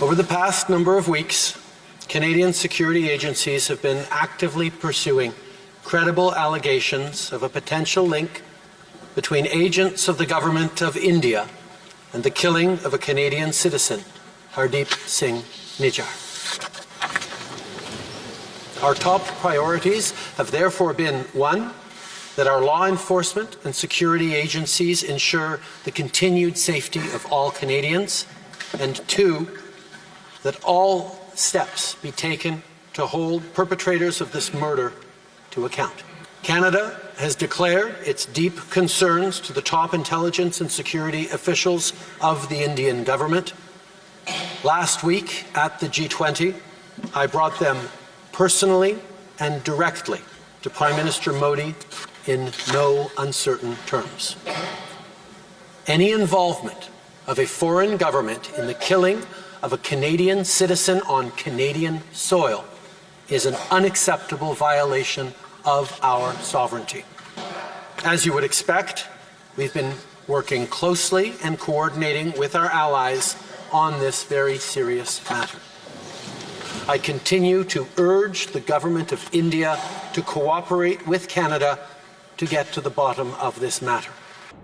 Over the past number of weeks, Canadian security agencies have been actively pursuing credible allegations of a potential link between agents of the government of India and the killing of a Canadian citizen, Hardeep Singh Nijjar. Our top priorities have therefore been, one, that our law enforcement and security agencies ensure the continued safety of all Canadians, and two, that all steps be taken to hold perpetrators of this murder to account. Canada has declared its deep concerns to the top intelligence and security officials of the Indian government. Last week at the G20, I brought them personally and directly to Prime Minister Modi in no uncertain terms. Any involvement of a foreign government in the killing of a Canadian citizen on Canadian soil is an unacceptable violation of our sovereignty. As you would expect, we've been working closely and coordinating with our allies on this very serious matter. I continue to urge the government of India to cooperate with Canada to get to the bottom of this matter.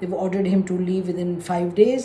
they've ordered him to leave within 5 days.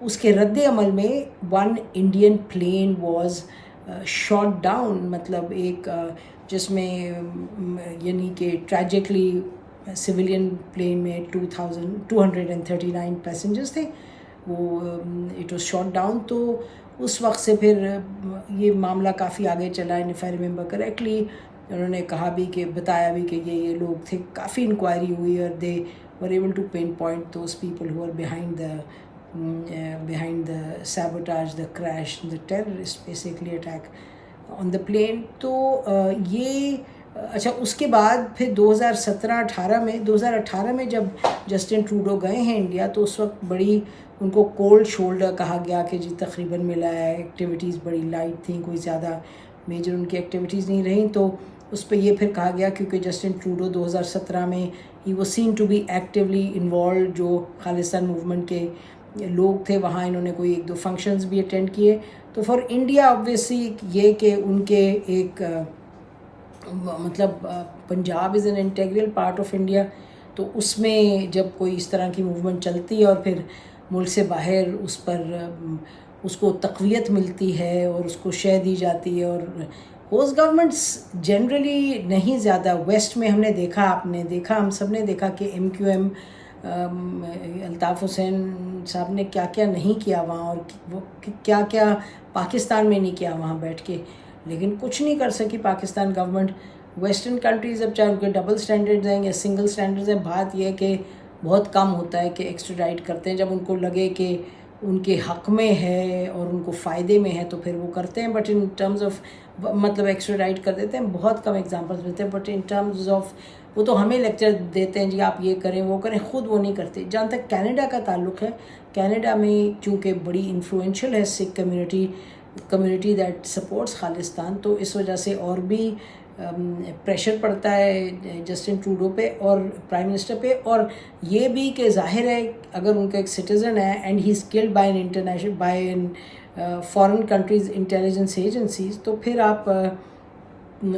اس کے رد عمل میں one Indian plane was shot down, مطلب ایک جس میں یعنی کہ ٹریجکلی سویلین پلین میں 239 پیسنجرز تھے، وہ اٹ واز شاٹ ڈاؤن. تو اس وقت سے پھر یہ معاملہ کافی آگے چلا. اف آئی ریممبر کریکٹلی انہوں نے کہا بھی کہ بتایا بھی کہ یہ لوگ تھے، کافی انکوائری ہوئی اور they were able to pinpoint those people who are behind the sabotage, the crash, the terrorist basically attack on the plane. تو یہ اچھا اس کے بعد پھر 2018 میں جب جسٹن ٹروڈو گئے ہیں انڈیا، تو اس وقت بڑی ان کو کولڈ شولڈر کہا گیا کہ جی تقریباً ملا ہے، ایکٹیویٹیز بڑی لائٹ تھیں، کوئی زیادہ میجر ان کی ایکٹیویٹیز نہیں رہیں. تو اس پہ یہ پھر کہا گیا کیونکہ جسٹن ٹروڈو 2017 میں he was seen to be actually involved, جو خالصتاً موومنٹ کے لوگ تھے وہاں انہوں نے کوئی 1-2 فنکشنز بھی اٹینڈ کیے. تو فار انڈیا آبویسلی یہ کہ ان کے ایک مطلب Punjab is an integral part of India, تو اس میں جب کوئی اس طرح کی موومنٹ چلتی ہے اور پھر ملک سے باہر اس پر اس کو تقویت ملتی ہے اور اس کو شے دی جاتی ہے. اور ہوسٹ گورنمنٹس جنرلی نہیں زیادہ، ویسٹ میں ہم نے دیکھا، آپ نے دیکھا، ہم سب نے دیکھا کہ MQM الطاف حسین صاحب نے کیا کیا نہیں کیا وہاں، اور وہ کیا کیا پاکستان میں نہیں کیا وہاں بیٹھ کے، لیکن کچھ نہیں کر سکی پاکستان گورنمنٹ. ویسٹرن کنٹریز اب چاہے ان کے ڈبل سٹینڈرڈز ہیں یا سنگل سٹینڈرڈز ہیں، بات یہ ہے کہ بہت کم ہوتا ہے کہ ایکسٹراڈائٹ کرتے ہیں. جب ان کو لگے کہ ان کے حق میں ہے اور ان کو فائدے میں ہے تو پھر وہ کرتے ہیں. بٹ ان ٹرمز آف مطلب ایکسٹراڈائٹ کر دیتے ہیں، بہت کم ایگزامپلس ملتے ہیں. بٹ ان ٹرمز آف وہ تو ہمیں لیکچر دیتے ہیں جی آپ یہ کریں وہ کریں، خود وہ نہیں کرتے. جہاں تک کینیڈا کا تعلق ہے، کینیڈا میں چونکہ بڑی انفلوئنشل ہے سکھ کمیونٹی دیٹ سپورٹس خالصتان، تو اس وجہ سے اور بھی پریشر پڑتا ہے جسٹن ٹروڈو پہ اور پرائم منسٹر پہ. اور یہ بھی کہ ظاہر ہے اگر ان کا ایک سٹیزن ہے and he is killed by an foreign countries intelligence agencies, تو پھر آپ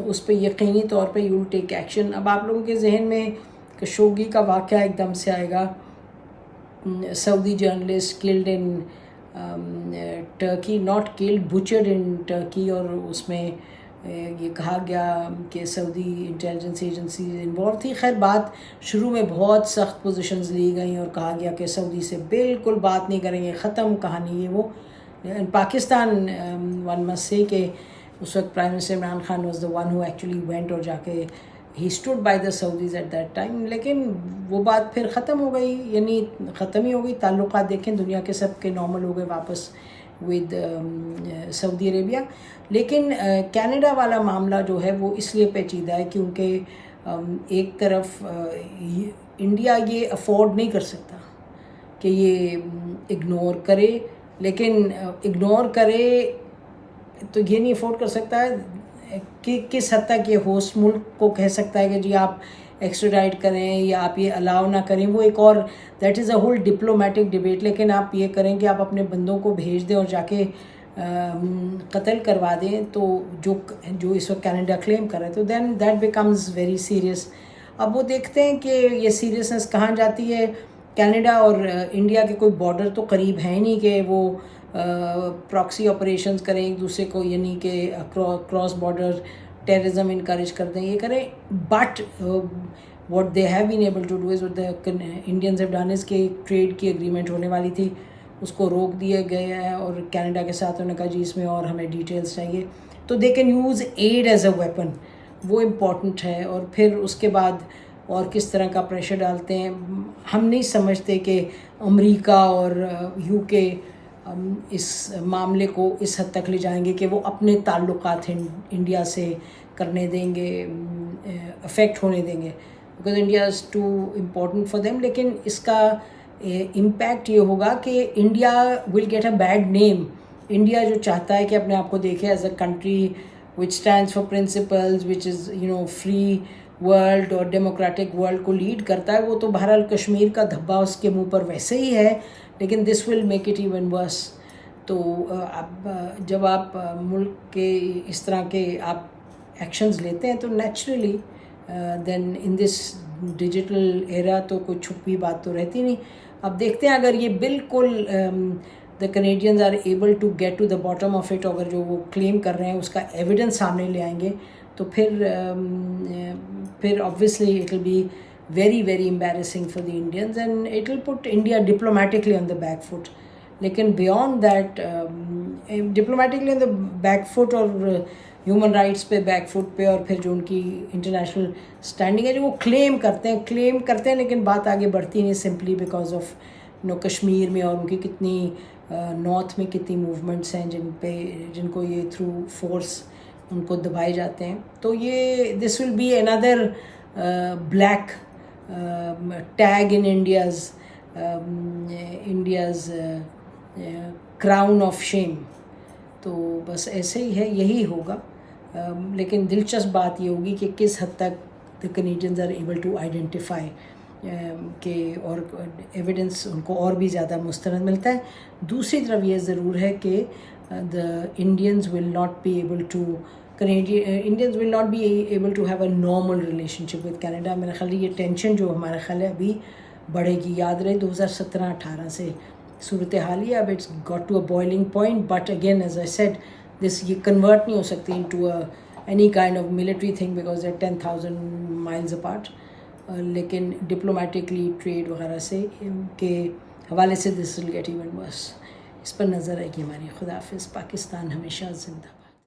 اس پہ یقینی طور پہ یو ول ٹیک ایکشن. اب آپ لوگوں کے ذہن میں خشوگی کا واقعہ ایک دم سے آئے گا، Saudi journalist killed in Turkey, not killed, butchered in Turkey, اور اس میں یہ کہا گیا کہ سعودی انٹیلیجنس ایجنسی انوالو تھی. خیر بات شروع میں بہت سخت پوزیشنز لی گئیں اور کہا گیا کہ سعودی سے بالکل بات نہیں کریں گے، ختم کہانی ہے وہ. پاکستان ون مسٹ سے کہ اس وقت prime minister Imran Khan was the one who actually went, اور جا کے ہی stood by the Saudis at that time. لیکن وہ بات پھر ختم ہو گئی، یعنی ختم ہی ہو گئی. تعلقات دیکھیں دنیا کے سب کے نارمل ہو گئے واپس ود سعودی عربیہ. لیکن کینیڈا والا معاملہ جو ہے وہ اس لیے پیچیدہ ہے کیونکہ ایک طرف انڈیا یہ افورڈ نہیں کر سکتا کہ یہ اگنور کرے، لیکن اگنور کرے تو یہ نہیں افورڈ کر سکتا ہے کہ کس حد تک یہ ہوسٹ ملک کو کہہ سکتا ہے کہ جی آپ ایکسٹراڈائٹ کریں یا آپ یہ الاؤ نہ کریں. وہ ایک اور that is a whole diplomatic debate. لیکن آپ یہ کریں کہ آپ اپنے بندوں کو بھیج دیں اور جا کے قتل کروا دیں، تو جو اس وقت کینیڈا کلیم کر رہے تو دین دیٹ بیکمز ویری سیریس. اب وہ دیکھتے ہیں کہ یہ سیریسنس کہاں جاتی ہے. کینیڈا اور انڈیا کے کوئی بارڈر تو قریب ہے نہیں کہ وہ پراکسی آپریشنز کریں ایک دوسرے کو، یعنی کہ کراس بارڈر ٹیررزم انکریج کر دیں، یہ کریں. But what they have been able to do is, the Indians have done is کہ ٹریڈ کی اگریمنٹ ہونے والی تھی اس کو روک دیا گیا ہے، اور کینیڈا کے ساتھ انہوں نے کہا جی اس میں اور ہمیں ڈیٹیلز چاہیے. تو they can use it as a weapon, وہ امپورٹنٹ ہے. اور پھر اس کے بعد اور کس طرح کا پریشر ڈالتے ہیں. ہم نہیں سمجھتے کہ امریکہ اور UK اس معاملے کو اس حد تک لے جائیں گے کہ وہ اپنے تعلقات انڈیا سے کرنے دیں گے، افیکٹ ہونے دیں گے، because India is too important for them. لیکن اس کا امپیکٹ یہ ہوگا کہ India will get a bad name. India جو چاہتا ہے کہ اپنے آپ کو دیکھے as a country which stands for principles, which is free world اور ڈیموکریٹک ورلڈ کو لیڈ کرتا ہے، وہ تو بہرحال کشمیر کا دھبا اس کے منہ پر ویسے ہی ہے، لیکن this will make it even worse. تو اب جب آپ ملک کے اس طرح کے آپ ایکشنز لیتے ہیں تو naturally then in this digital era تو کوئی چھپی بات تو رہتی نہیں. اب دیکھتے ہیں اگر یہ بالکل the Canadians are able to get to the bottom of it, اگر جو وہ کلیم کر رہے ہیں اس کا ایویڈنس سامنے لے آئیں گے تو پھر obviously it will be very very embarrassing for the Indians and it will put India diplomatically on the back foot. لیکن beyond that diplomatically on the back foot اور ہیومن رائٹس پہ بیک فٹ پہ اور پھر جو ان کی international standing ہے جو وہ کلیم کرتے ہیں لیکن بات آگے بڑھتی نہیں سمپلی بیکاز آف کشمیر میں اور ان کی کتنی نارتھ میں کتنی موومنٹس ہیں جن کو یہ تھرو فورس ان کو دبائے جاتے ہیں. تو یہ this will be another black tag in India's crown of shame. تو بس ایسے ہی ہے, یہی ہوگا. لیکن دلچسپ بات یہ ہوگی کہ کس حد تک the Canadians are able to identify کہ اور ایویڈنس ان کو اور بھی زیادہ مستند ملتا ہے. دوسری طرف یہ ضرور ہے کہ the Indians will not be able to Indians will not be able to have a normal relationship with Canada. میرا خیال یہ ٹینشن جو ہمارا خیال ہے ابھی بڑھے گی. یاد رہے 2017-18 سے صورتحال ہی اب it's got to a boiling point. But again as I said this یہ کنورٹ نہیں ہو سکتی into any kind of military thing because they 10,000 miles apart. لیکن ڈپلومیٹکلی ٹریڈ وغیرہ سے کے حوالے سے دس ول گیٹ ایون ورس. اس پر نظر ہے کہ ہماری. خدا حافظ. پاکستان ہمیشہ زندہ.